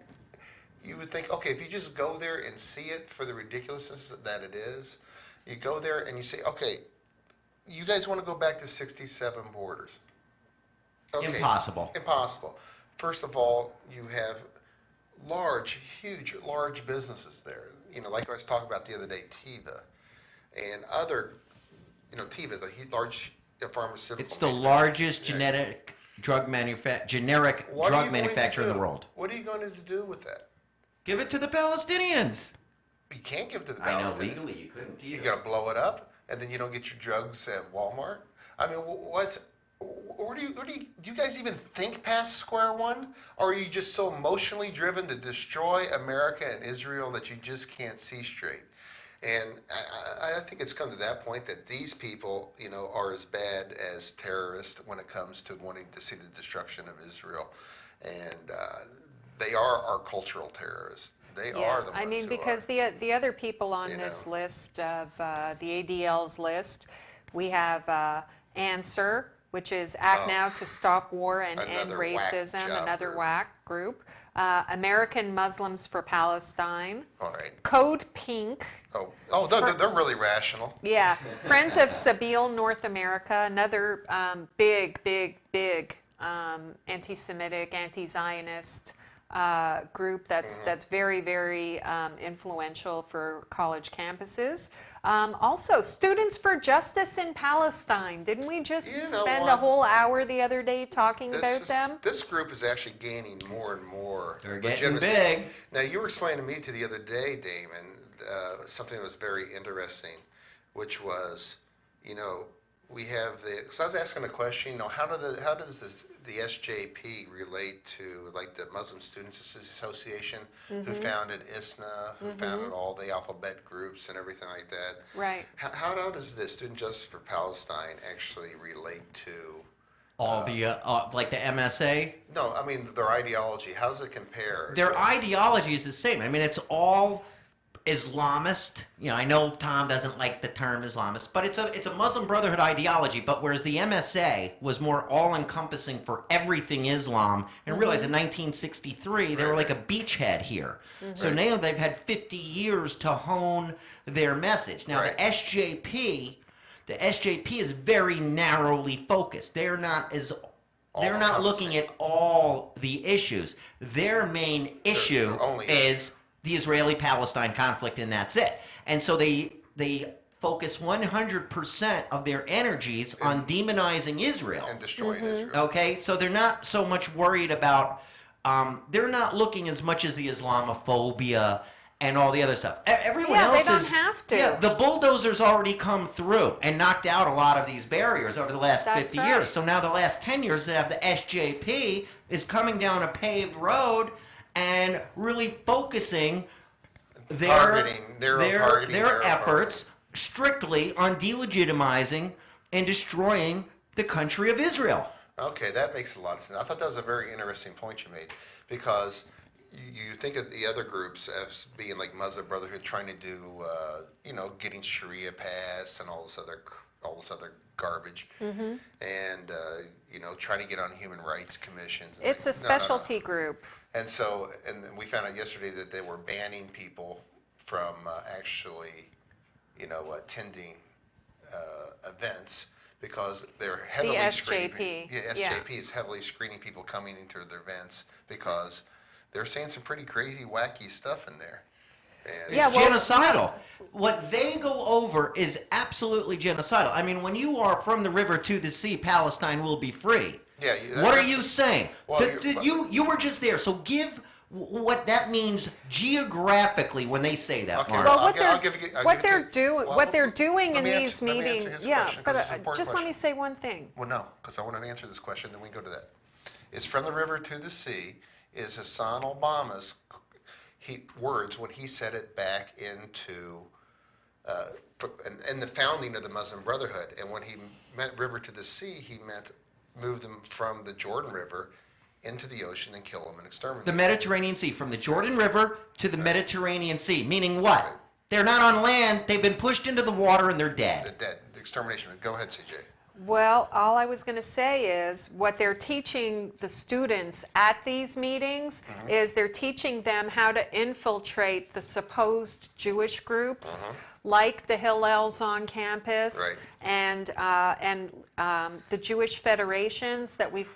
you would think, okay, if you just go there and see it for the ridiculousness that it is, you go there and you say, okay, you guys want to go back to 67 borders. Okay. Impossible. Impossible. First of all, you have large businesses there. Like I was talking about the other day, Teva and other, Teva, the large pharmaceutical. It's the largest generic drug manufacturer in the world. What are you going to do with that? Give it to the Palestinians. You can't give it to the I know, Palestinians. legally you couldn't either. You got to blow it up, and then you don't get your drugs at Walmart. I mean, do you guys even think past square one? Or are you just so emotionally driven to destroy America and Israel that you just can't see straight? And I think it's come to that point that these people, are as bad as terrorists when it comes to wanting to see the destruction of Israel. And they are our cultural terrorists. They are the ones I mean, who because are. the other people on this list of the ADL's list, we have Answer, which is Act Now to Stop War and End Another whack Racism, job another group. whack group. American Muslims for Palestine. All right. Code Pink. They're really rational. Yeah. Friends of Sabeel North America, another big anti-Semitic, anti-Zionist group that's very, very influential for college campuses. Also, Students for Justice in Palestine. Didn't we just spend a whole hour the other day talking about them? This group is actually gaining more and more They're getting legitimacy. big. Now, you were explaining to me the other day, Damon, something that was very interesting, which was, we have because I was asking a question, how does the SJP relate to like the Muslim Students Association, who founded ISNA, who founded all the alphabet groups and everything like that? Right. How does the Student Justice for Palestine actually relate to All the like the MSA. No, I mean their ideology. How does it compare? Their ideology is the same. I mean, it's all Islamist. I know Tom doesn't like the term Islamist, but it's a Muslim Brotherhood ideology. But whereas the MSA was more all-encompassing for everything Islam, and realize in 1963 they were like a beachhead here. So now they've had 50 years to hone their message. Now the SJP is very narrowly focused. They're not looking at all the issues. Their main issue is the Israeli-Palestine conflict, and that's it. And so they focus 100% of their energies on demonizing Israel. And destroying Israel. Okay? So they're not so much worried about, they're not looking as much as the Islamophobia and all the other stuff. Everyone else they don't have to. Yeah, the bulldozers already come through and knocked out a lot of these barriers over the last 50 years. So now the last 10 years they have the SJP is coming down a paved road and really focusing their efforts strictly on delegitimizing and destroying the country of Israel. Okay, that makes a lot of sense. I thought that was a very interesting point you made, because you think of the other groups as being like Muslim Brotherhood trying to do, getting Sharia passed and all this other garbage, and trying to get on human rights commissions. And It's a specialty group. And so, and we found out yesterday that they were banning people from actually, attending events because they're heavily screening. SJP is heavily screening people coming into their events because they're saying some pretty crazy, wacky stuff in there. And Genocidal. What they go over is absolutely genocidal. I mean, when you are from the river to the sea, Palestine will be free. Yeah. What are you saying? Well, you were just there, so give what that means geographically when they say that. Okay, Mark. Well, what they're doing in these meetings. Yeah, but just let me say one thing. Well, no, because I want to answer this question, then we go to that. It's from the river to the sea is Hassan Obama's words when he said it back into in the founding of the Muslim Brotherhood. And when he meant river to the sea, he meant move them from the Jordan River into the ocean and kill them and exterminate The them. Mediterranean Sea, from the Jordan River to the Mediterranean Sea, meaning what? They're not on land, they've been pushed into the water and they're dead. They're dead. The extermination. Go ahead, CJ. Well, all I was going to say is what they're teaching the students at these meetings is they're teaching them how to infiltrate the supposed Jewish groups, like the Hillels on campus, and the Jewish federations that we've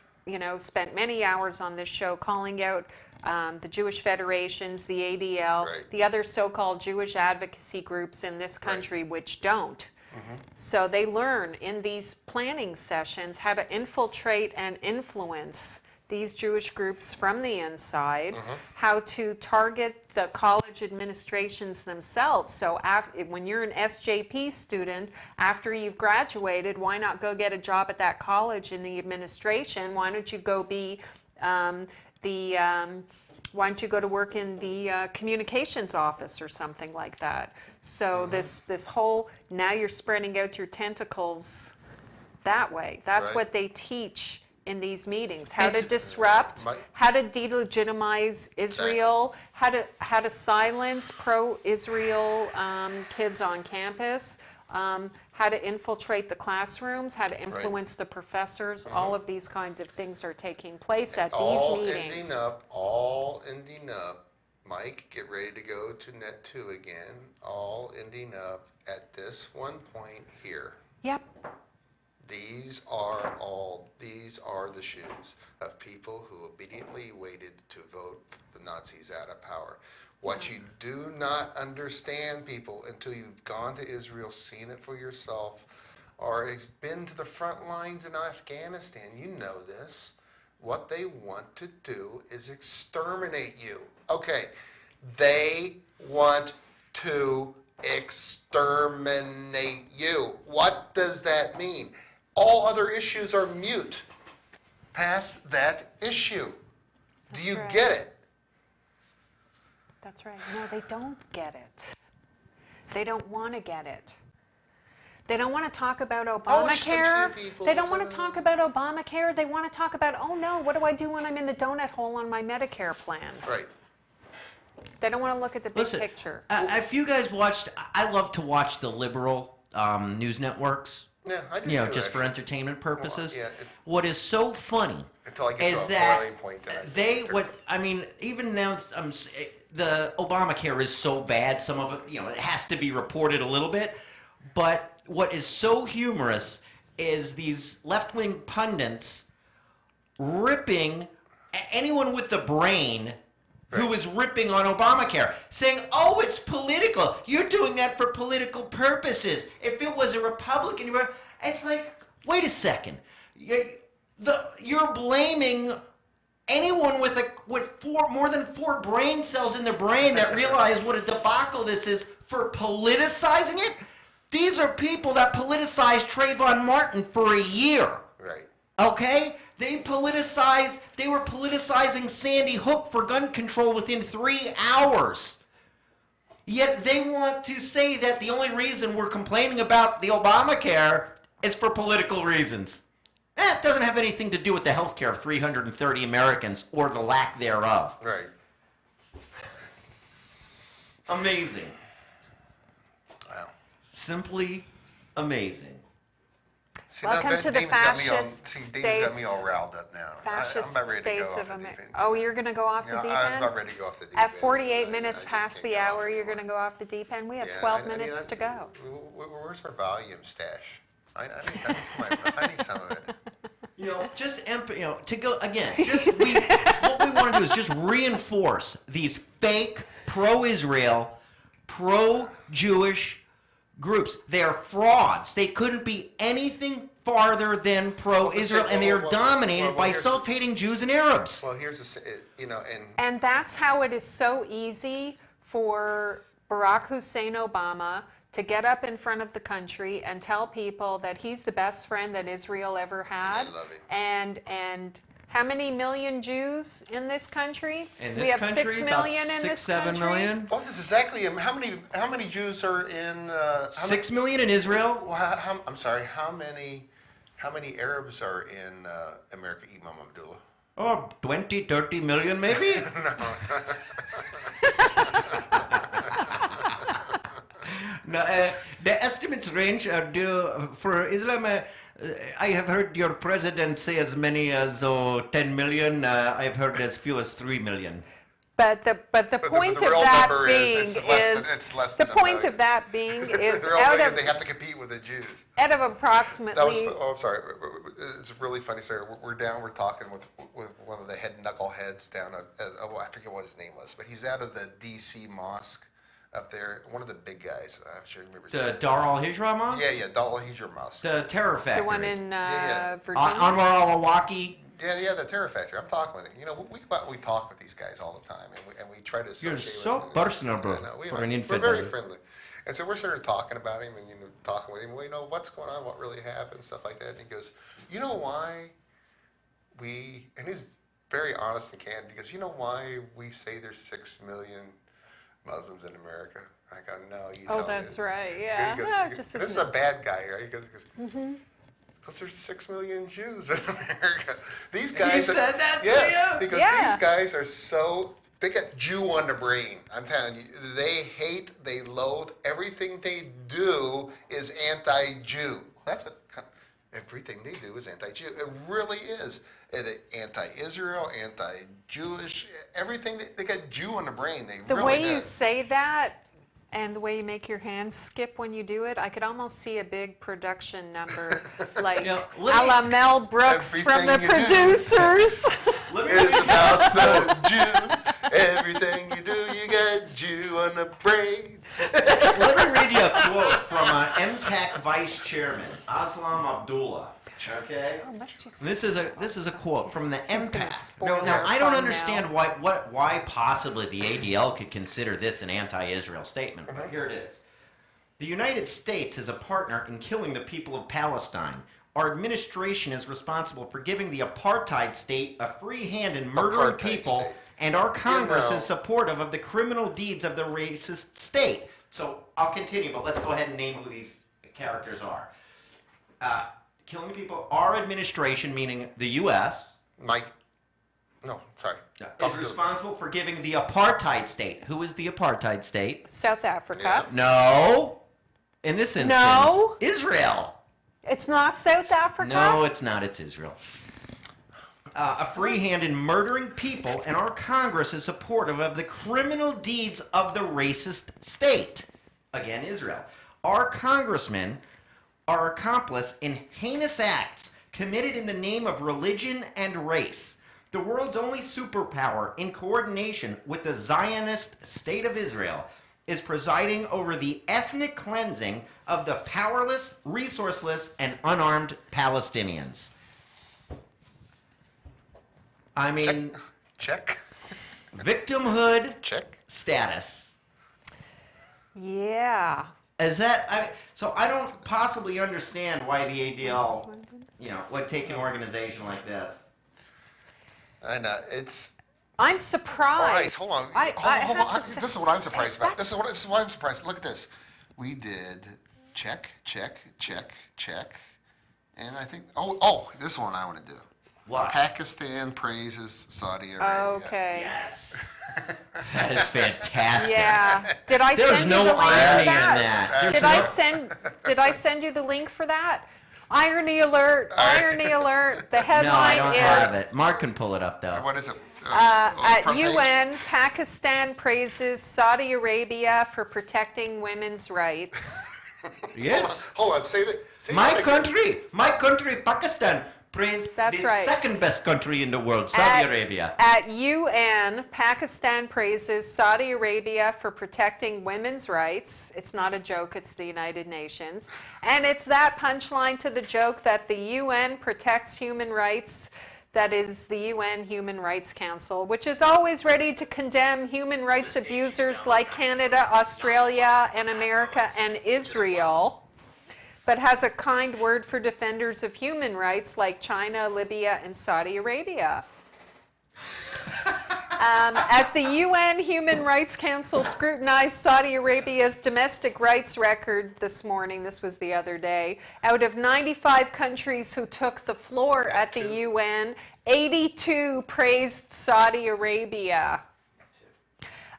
spent many hours on this show calling out. The Jewish federations, the ADL, the other so-called Jewish advocacy groups in this country which don't. So they learn in these planning sessions how to infiltrate and influence these Jewish groups from the inside, how to target the college administrations themselves. So when you're an SJP student, after you've graduated, why not go get a job at that college in the administration? Why don't you go be why don't you go to work in the communications office or something like that? So this whole, now you're spreading out your tentacles that way. That's what they teach in these meetings. How to disrupt, how to delegitimize Israel, how to silence pro-Israel kids on campus, how to infiltrate the classrooms, how to influence the professors. All of these kinds of things are taking place at these meetings. All ending up, Mike, get ready to go to Net 2 again, all ending up at this one point here. Yep. These are the shoes of people who obediently waited to vote the Nazis out of power. What you do not understand, people, until you've gone to Israel, seen it for yourself, or has been to the front lines in Afghanistan, you know this. What they want to do is exterminate you. Okay, they want to exterminate you. What does that mean? All other issues are mute past that issue. Do you get it? That's right. No, they don't get it. They don't want to get it. They don't want to talk about ObamaCare. They don't want to talk about Obamacare. They want to talk about, oh no, what do I do when I'm in the donut hole on my Medicare plan? Right. They don't want to look at the big picture. If you guys watched, I love to watch the liberal news networks. Yeah, I do You know, too, just for actually. entertainment purposes. Well, what is so funny Until I get is to a that boiling point that even now, the Obamacare is so bad. Some of it, it has to be reported a little bit. But what is so humorous is these left-wing pundits ripping anyone with the brain who is ripping on Obamacare, saying, oh, it's political. You're doing that for political purposes. If it was a Republican, it's like, wait a second. You're blaming anyone with more than 4 brain cells in their brain that realize what a debacle this is for politicizing it? These are people that politicized Trayvon Martin for a year. Right. Okay? They were politicizing Sandy Hook for gun control within 3 hours. Yet they want to say that the only reason we're complaining about the Obamacare is for political reasons. It doesn't have anything to do with the health care of 330 Americans or the lack thereof. Right. Amazing. Wow. Simply amazing. See, Welcome to the Damon's fascist Damon's got me all states. riled up now. Fascist I'm about ready to states go of off the deep America. end. Oh, you're going to go off the deep I was end? about ready to go off the deep At end. 48 I minutes just past can't the get off hour, it. you're going to go off the deep end? We have Yeah, 12 minutes to go. Where's our volume stash? I need some of it. To go again, what we want to do is just reinforce these fake pro-Israel, pro-Jewish groups. They are frauds. They couldn't be anything farther than pro-Israel, and they are dominated by self-hating Jews and Arabs. Well, here's And that's how it is so easy for Barack Hussein Obama to get up in front of the country and tell people that he's the best friend that Israel ever had. I love him. And how many million Jews in this country? We have 6 about million in 6, this 7 country. million. Well, this is exactly how many Jews are in? 6 million in Israel. Well, I'm sorry. How many Arabs are in America? Imam Abdullah. Oh, 20, 30 million maybe? No, the estimates range for Islam. I have heard your president say as many as 10 million. I've heard as few as 3 million. But the point of real that number being is it's less the than a point million. of that being is They're all out million, of they have to compete with the Jews. out of approximately. That was. Oh, I'm sorry. It's really funny. Sorry, we're talking with one of the head knuckleheads down at. I forget what his name was, but he's out of the D.C. mosque up there. One of the big guys. I'm sure you remember. The Dar al-Hijra mosque? Yeah. Dal Hijra Mosque. The Terror Factory. The one in Yeah. Virginia. Anwar al-Awlaki. Yeah, the Terror Factory. I'm talking with him. We go out and we talk with these guys all the time, and we try to associate. You're so with them. personable for an infidel. We're very friendly, and so we're sort of talking about him and talking with him. Well, what's going on? What really happened? Stuff like that. And he goes, you know why and he's very honest and candid. He goes, you know why we say there's 6 million Muslims in America? I go, no, you tell me. Oh, that's right. Yeah. He goes, this is a bad guy, right? He goes, because there's 6 million Jews in America. These guys. He said that to yeah, you? because Yeah. these guys are so They got Jew on the brain. I'm telling you, they hate, they loathe, everything they do is anti-Jew. That's what everything they do is anti-Jew. It really is. Anti-Israel, anti-Jewish, everything. They got Jew on the brain. They The really way do. you say that and the way you make your hands skip when you do it, I could almost see a big production number like You know, a let me- la Mel Brooks from the Everything you do. producers. It's about the Jew. Everything you do, you got Jew on the brain. Let me read you a quote from MPAC Vice Chairman Aslam Abdullah. Okay. Oh, must you This is a quote from the He's gonna MPAC. spoil Now our I don't fun understand now. why possibly the ADL could consider this an anti-Israel statement, but here it is. The United States is a partner in killing the people of Palestine. Our administration is responsible for giving the apartheid state a free hand in murdering Apartheid people, state. and our Congress know. is supportive of the criminal deeds of the racist state. So I'll continue, but let's go ahead and name who these characters are. Killing people, our administration, meaning the U.S., Mike. No, sorry. is responsible for giving the apartheid state. Who is the apartheid state? South Africa. No. In this instance, No. Israel. It's not South Africa? No, it's not. It's Israel. A free hand in murdering people, and our Congress is supportive of the criminal deeds of the racist state. Again, Israel. Our congressmen are accomplice in heinous acts committed in the name of religion and race. The world's only superpower, in coordination with the Zionist state of Israel, is presiding over the ethnic cleansing of the powerless, resourceless, and unarmed Palestinians. I mean, Check. victimhood Check. status. Yeah. Is that, so I don't possibly understand why the ADL, would take an organization like this. I know. It's. I'm surprised. All right, hold on. I Hold have on. to say- This is what I'm surprised about. This is what I'm surprised. Look at this. We did check, and I think. Oh, this one I want to do. What? Pakistan praises Saudi Arabia. Okay. Yes. That is fantastic. Yeah. Did I There's send no you the link irony for in that? that. Did I send you the link for that? Irony alert! Irony alert! The No, headline I don't is have it. Mark can pull it up, though. What is it? at front page? UN, Pakistan praises Saudi Arabia for protecting women's rights. Yes. Hold on. Say that. Say My that again. country, Pakistan, praised That's the right. second best country in the world, Saudi Arabia. At UN, Pakistan praises Saudi Arabia for protecting women's rights. It's not a joke, it's the United Nations. And it's that punchline to the joke that the UN protects human rights. That is the UN Human Rights Council, which is always ready to condemn human rights abusers like Canada, Australia, and America and Israel, but has a kind word for defenders of human rights like China, Libya, and Saudi Arabia. As the UN Human Rights Council scrutinized Saudi Arabia's domestic rights record this morning, this was the other day, out of 95 countries who took the floor at the UN, 82 praised Saudi Arabia.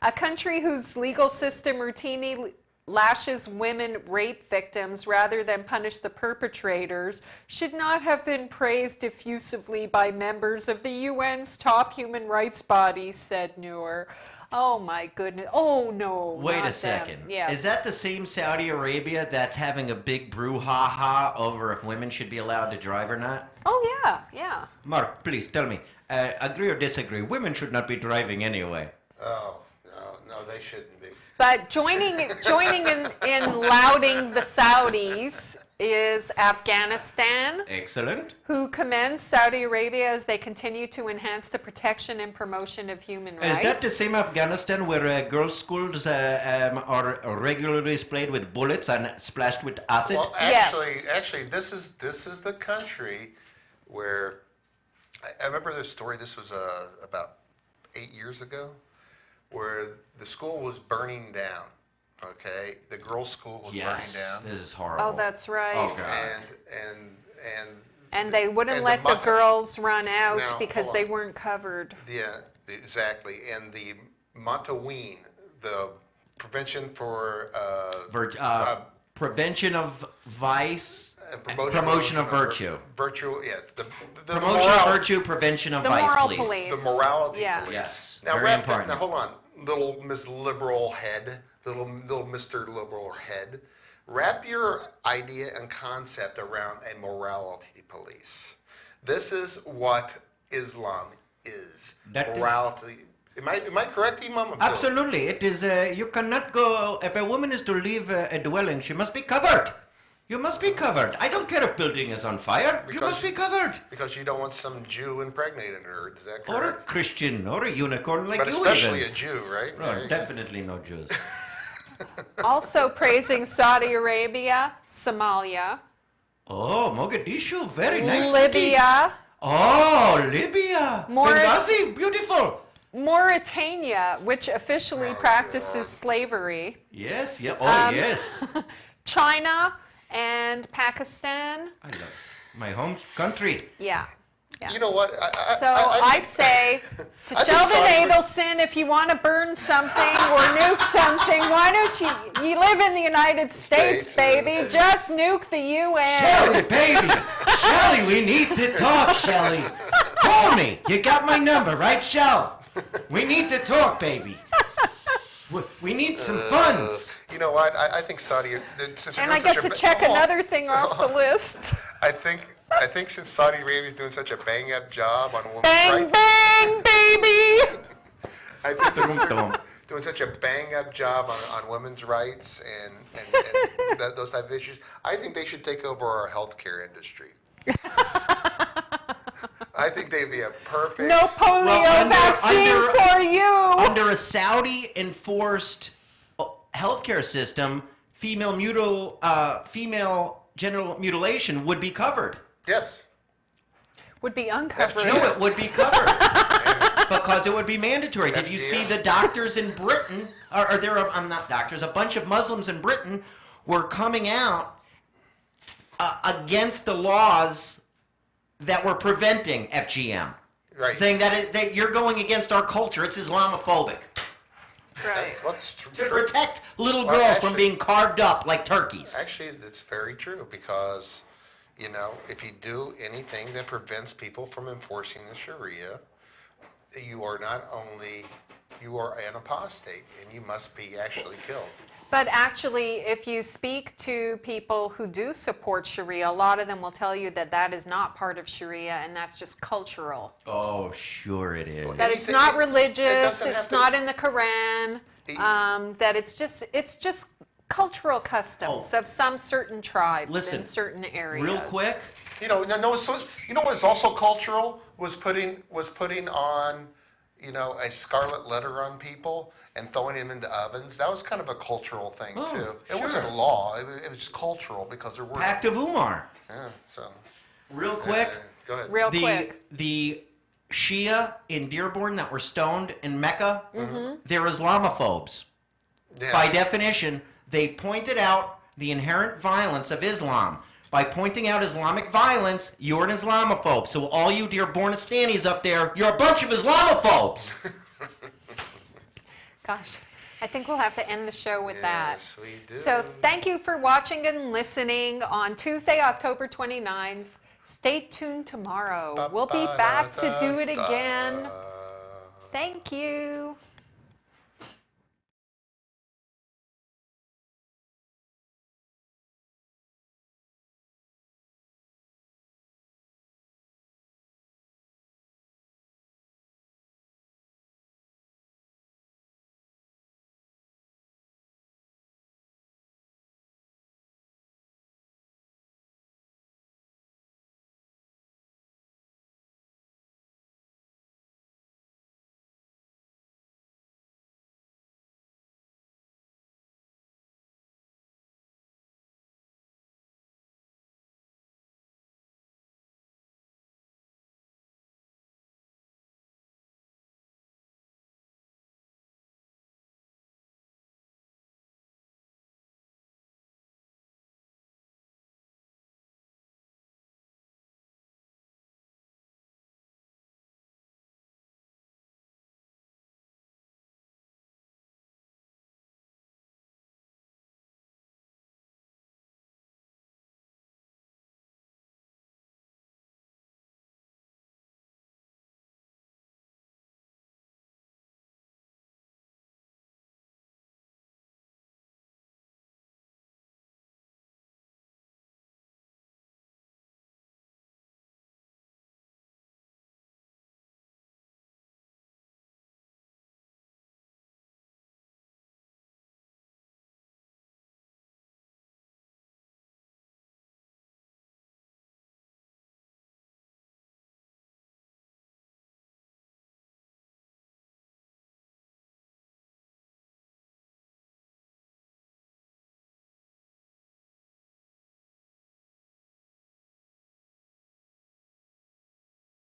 A country whose legal system routinely lashes women rape victims rather than punish the perpetrators should not have been praised effusively by members of the UN's top human rights body, said Noor. Oh my goodness. Oh no. Wait not a them. second. Yes. Is that the same Saudi Arabia that's having a big brouhaha over if women should be allowed to drive or not? Oh yeah, yeah. Mark, please tell me, agree or disagree? Women should not be driving anyway. Oh no, they shouldn't be. But joining in lauding the Saudis is Afghanistan, Excellent. who commends Saudi Arabia as they continue to enhance the protection and promotion of human rights. Is that the same Afghanistan where girls' schools are regularly sprayed with bullets and splashed with acid? Well, Yes. actually, this is the country where I remember this story. This was about 8 years ago, where the school was burning down. Okay, the girls' school was burning down, This is horrible. Oh, that's right. Oh, God. And they wouldn't and let the mother- girls run out Now, because hold they on. weren't covered. Yeah, exactly. And Montaween, the prevention for Prevention of vice, and promotion of virtue. Virtue, yes. The Promotion of virtue, prevention of The vice, moral please. police. The morality Yeah. police. Yes, Now, very wrap important. that. Now, hold on, little Miss Liberal Head, little Mr. Liberal Head. Wrap your idea and concept around a morality police. This is what Islam is. That is- Morality. Am I correct, Imam? Absolutely, it is. You cannot go. If a woman is to leave a dwelling, she must be covered. You must be covered. I don't care if building is on fire. You Because- must be covered. Because you don't want some Jew impregnating her. Is that Or a correct? Christian, or a unicorn like But you. especially even. a Jew, right? No, Right. definitely no Jews. Also praising Saudi Arabia, Somalia, Oh, Mogadishu, very nice. city. Libya, Oh, Libya. Benghazi, beautiful. Mauritania, which officially practices slavery, Yes, yeah. Oh, yes. China, and Pakistan. I love my home country. Yeah. Yeah. You know what? So I say to I think Sheldon Saudi- Adelson, if you want to burn something or nuke something, why don't you live in the United States, States, baby? yeah. Just nuke the UN. Shelly, baby. Shelly, we need to talk, Shelly. Call me. You got my number, right, Shell? We need to talk, baby. We need some funds. You know what? I think Saudi. Since they're And doing I get such a to ba- check Hold on. another thing off the list. I think since Saudi Arabia is doing such a bang up job on women's Bang, rights, bang, baby. I think they're Dum-dum. doing such a bang up job on women's rights and those type of issues. I think they should take over our healthcare industry. I think they'd be a perfect. No polio Well, vaccine for you. Under a Saudi-enforced healthcare system, female genital mutilation would be covered. Yes. Would be uncovered. No, it would be covered because it would be mandatory. Did you see FGM. the doctors in Britain? Or there are, I'm not doctors. A bunch of Muslims in Britain were coming out against the laws that were preventing FGM, Right. saying that you're going against our culture. It's Islamophobic. Right. That's what's To true. protect little Well, girls from actually- being carved up like turkeys. Actually, that's very true because, you know, if you do anything that prevents people from enforcing the Sharia, you are an apostate and you must be actually killed. But actually, if you speak to people who do support Sharia, a lot of them will tell you that that is not part of Sharia and that's just cultural. Oh, sure it is. That it's Anything- not it religious, doesn't have it's to- not in the Quran, that it's just cultural customs of some certain tribes Listen, in certain areas. Real quick, You know, you know what is also cultural was putting on, you know, a scarlet letter on people and throwing them into ovens. That was kind of a cultural thing Oh, too. It sure. wasn't law. It was just cultural because there were. Pact of Umar. Yeah. So. Real quick, Go ahead. Real the quick. the Shia in Dearborn that were stoned in Mecca, they're Islamophobes. Yeah. By definition, they pointed out the inherent violence of Islam. By pointing out Islamic violence, you're an Islamophobe. So all you Dearbornistanis up there, you're a bunch of Islamophobes. Gosh, I think we'll have to end the show with that. Yes, we do. So thank you for watching and listening on Tuesday, October 29th. Stay tuned tomorrow. We'll be back to do it again. Thank you.